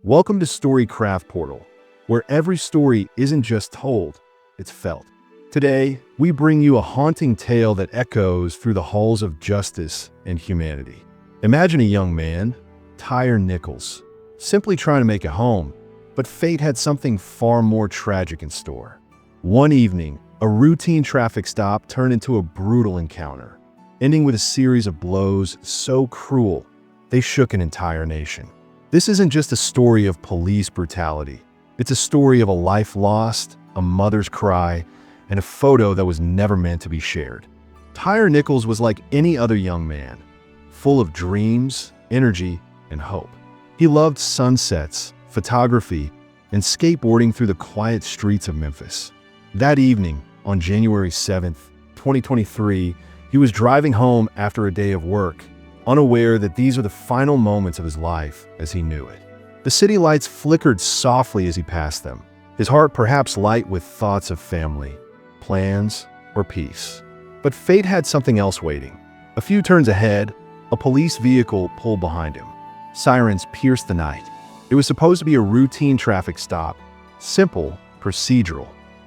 Welcome to StoryCraft Portal, where every story isn't just told, it's felt. Today, we bring you a haunting tale that echoes through the halls of justice and humanity. Imagine a young man, Tyre Nichols, simply trying to make it home, but fate had something far more tragic in store. One evening, a routine traffic stop turned into a brutal encounter, ending with a series of blows so cruel they shook an entire nation. This isn't just a story of police brutality. It's a story of a life lost, a mother's cry, and a photo that was never meant to be shared. Tyre Nichols was like any other young man, full of dreams, energy, and hope. He loved sunsets, photography, and skateboarding through the quiet streets of Memphis. That evening, on January 7th, 2023, he was driving home after a day of work, unaware that these are the final moments of his life as he knew it. The city lights flickered softly as he passed them, his heart perhaps light with thoughts of family, plans, or peace. But fate had something else waiting. A few turns ahead, a police vehicle pulled behind him. Sirens pierced the night. It was supposed to be a routine traffic stop, simple, procedural.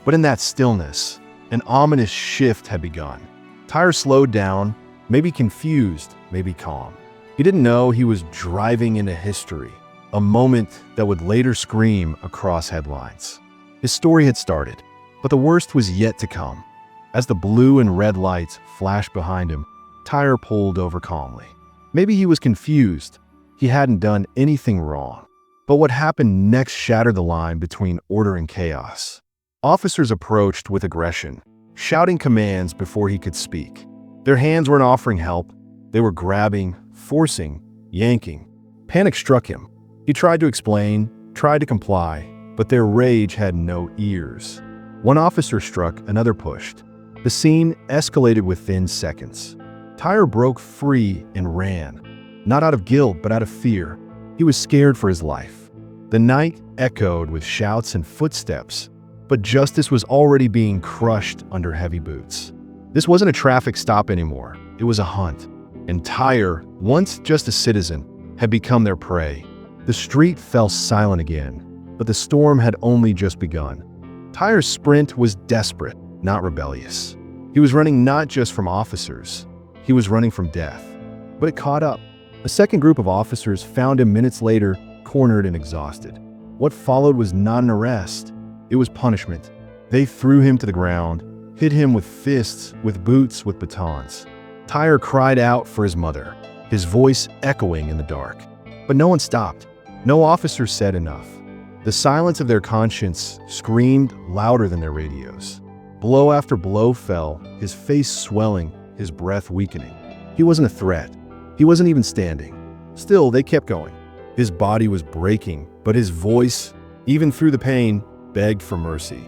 But in that stillness, an ominous shift had begun. Tyre slowed down, maybe confused, maybe calm. He didn't know he was driving into history, a moment that would later scream across headlines. His story had started, but the worst was yet to come. As the blue and red lights flashed behind him, Tyre pulled over calmly. Maybe he was confused. He hadn't done anything wrong. But what happened next shattered the line between order and chaos. Officers approached with aggression, shouting commands before he could speak. Their hands weren't offering help. They were grabbing, forcing, yanking. Panic struck him. He tried to explain, tried to comply, but their rage had no ears. One officer struck, another pushed. The scene escalated within seconds. Tyre broke free and ran, not out of guilt, but out of fear. He was scared for his life. The night echoed with shouts and footsteps, but justice was already being crushed under heavy boots. This wasn't a traffic stop anymore. It was a hunt. And Tyre, once just a citizen, had become their prey. The street fell silent again, but the storm had only just begun. Tyre's sprint was desperate, not rebellious. He was running not just from officers. He was running from death. But it caught up. A second group of officers found him minutes later, cornered and exhausted. What followed was not an arrest. It was punishment. They threw him to the ground, hit him with fists, with boots, with batons. Tyre cried out for his mother, his voice echoing in the dark. But no one stopped. No officer said enough. The silence of their conscience screamed louder than their radios. Blow after blow fell, his face swelling, his breath weakening. He wasn't a threat. He wasn't even standing. Still, they kept going. His body was breaking, but his voice, even through the pain, begged for mercy.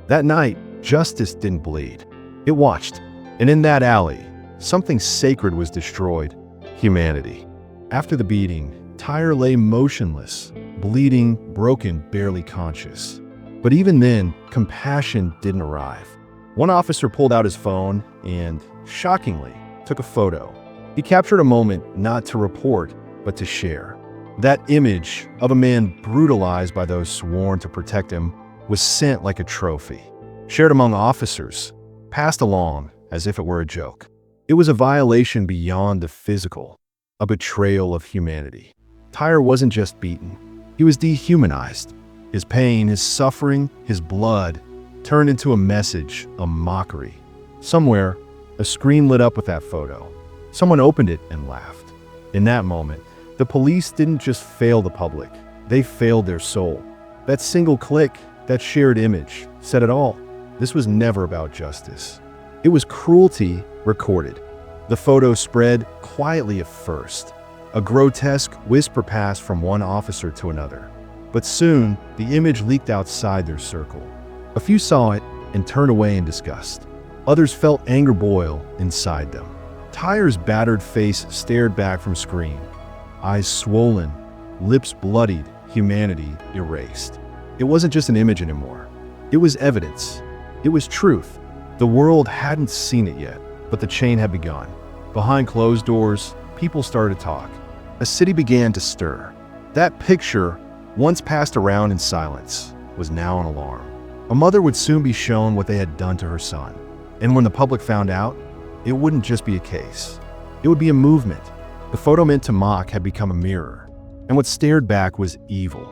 That night, justice didn't bleed. It watched. And in that alley, something sacred was destroyed: humanity. After the beating, Tyre lay motionless, bleeding, broken, barely conscious. But even then, compassion didn't arrive. One officer pulled out his phone and, shockingly, took a photo. He captured a moment not to report, but to share. That image of a man brutalized by those sworn to protect him was sent like a trophy, shared among officers, passed along as if it were a joke. It was a violation beyond the physical, a betrayal of humanity. Tyre wasn't just beaten. He was dehumanized. His pain, his suffering, his blood turned into a message, a mockery. Somewhere, a screen lit up with that photo. Someone opened it and laughed. In that moment, the police didn't just fail the public. They failed their soul. That single click, that shared image, said it all. This was never about justice. It was cruelty recorded. The photo spread quietly at first. A grotesque whisper passed from one officer to another. But soon, the image leaked outside their circle. A few saw it and turned away in disgust. Others felt anger boil inside them. Tyre's battered face stared back from screen. Eyes swollen, lips bloodied, humanity erased. It wasn't just an image anymore. It was evidence. It was truth. The world hadn't seen it yet, but the chain had begun. Behind closed doors, people started to talk. A city began to stir. That picture once passed around in silence, was now an alarm. A mother would soon be shown what they had done to her son. And when the public found out, it wouldn't just be a case. It would be a movement. The photo meant to mock had become a mirror, and what stared back was evil.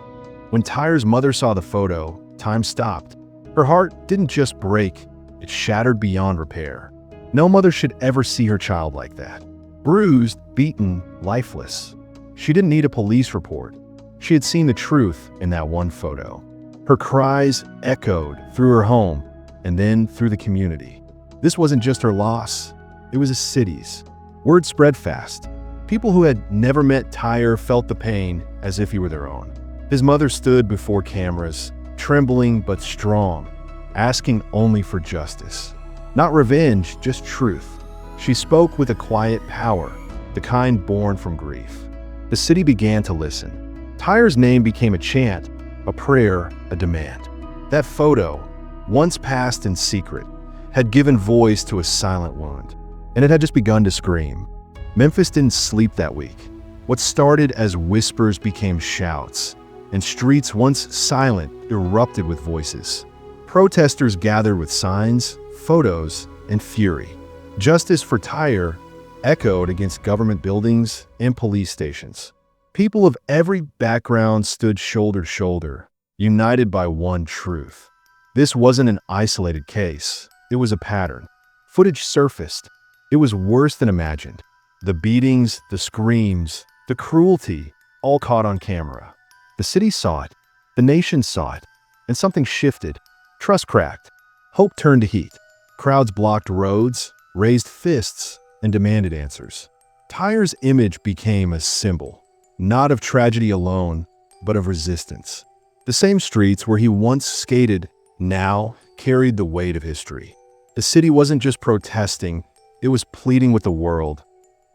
When Tyre's mother saw the photo, time stopped. Her heart didn't just break, it shattered beyond repair. No mother should ever see her child like that. Bruised, beaten, lifeless. She didn't need a police report. She had seen the truth in that one photo. Her cries echoed through her home and then through the community. This wasn't just her loss, it was a city's. Word spread fast. People who had never met Tyre felt the pain as if he were their own. His mother stood before cameras, trembling but strong, asking only for justice. Not revenge, just truth. She spoke with a quiet power, the kind born from grief. The city began to listen. Tyre's name became a chant, a prayer, a demand. That photo, once passed in secret, had given voice to a silent wound, and it had just begun to scream. Memphis didn't sleep that week. What started as whispers became shouts, and streets once silent erupted with voices. Protesters gathered with signs, photos, and fury. Justice for Tyre echoed against government buildings and police stations. People of every background stood shoulder to shoulder, united by one truth. This wasn't an isolated case. It was a pattern. Footage surfaced. It was worse than imagined. The beatings, the screams, the cruelty, all caught on camera. The city saw it. The nation saw it. And something shifted. Trust cracked. Hope turned to heat. Crowds blocked roads, raised fists, and demanded answers. Tyre's image became a symbol, not of tragedy alone, but of resistance. The same streets where he once skated now carried the weight of history. The city wasn't just protesting, it was pleading with the world.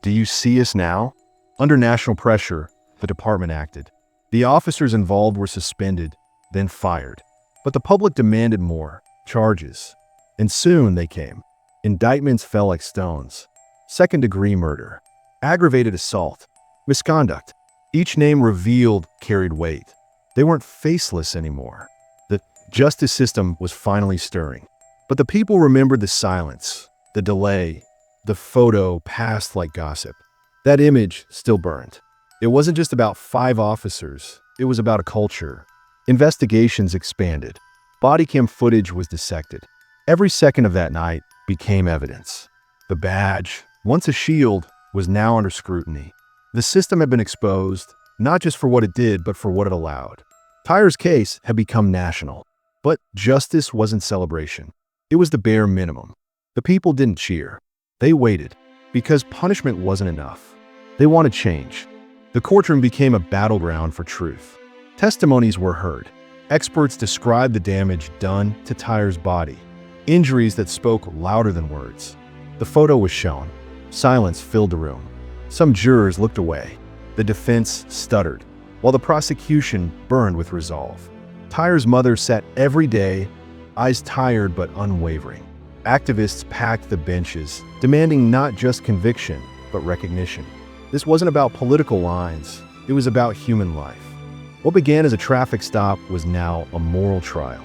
Do you see us now? Under national pressure, the department acted. The officers involved were suspended, then fired. But the public demanded more, charges. And soon they came. Indictments fell like stones. Second-degree murder, aggravated assault, misconduct. Each name revealed carried weight. They weren't faceless anymore. The justice system was finally stirring. But the people remembered the silence, the delay. The photo passed like gossip. That image still burned. It wasn't just about 5 officers, it was about a culture. Investigations expanded. Body cam footage was dissected. Every second of that night became evidence. The badge, once a shield, was now under scrutiny. The system had been exposed, not just for what it did, but for what it allowed. Tyre's case had become national. But justice wasn't celebration. It was the bare minimum. The people didn't cheer. They waited, because punishment wasn't enough. They wanted change. The courtroom became a battleground for truth. Testimonies were heard. Experts described the damage done to Tyre's body, injuries that spoke louder than words. The photo was shown. Silence filled the room. Some jurors looked away. The defense stuttered, while the prosecution burned with resolve. Tyre's mother sat every day, eyes tired but unwavering. Activists packed the benches, demanding not just conviction, but recognition. This wasn't about political lines, it was about human life. What began as a traffic stop was now a moral trial.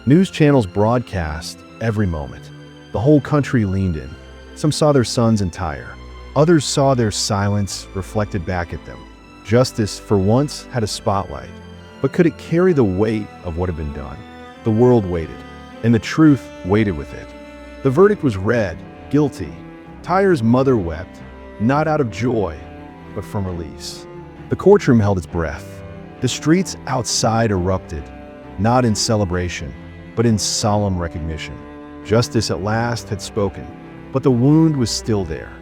News channels broadcast every moment. The whole country leaned in. Some saw their sons in Tyre. Others saw their silence reflected back at them. Justice, for once, had a spotlight. But could it carry the weight of what had been done? The world waited, and the truth waited with it. The verdict was read, guilty. Tyre's mother wept, not out of joy, but from release. The courtroom held its breath. The streets outside erupted, not in celebration, but in solemn recognition. Justice at last had spoken, but the wound was still there.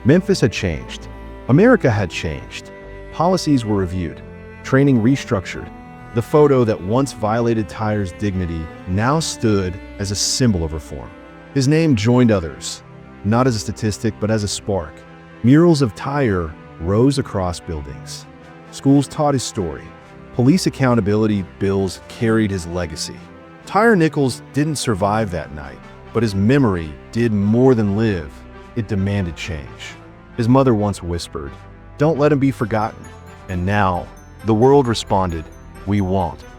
Memphis had changed. America had changed. Policies were reviewed, training restructured. The photo that once violated Tyre's dignity now stood as a symbol of reform. His name joined others, not as a statistic, but as a spark. Murals of Tyre rose across buildings. Schools taught his story. Police accountability bills carried his legacy. Tyre Nichols didn't survive that night, but his memory did more than live. It demanded change. His mother once whispered, "Don't let him be forgotten." And now, the world responded, We won't.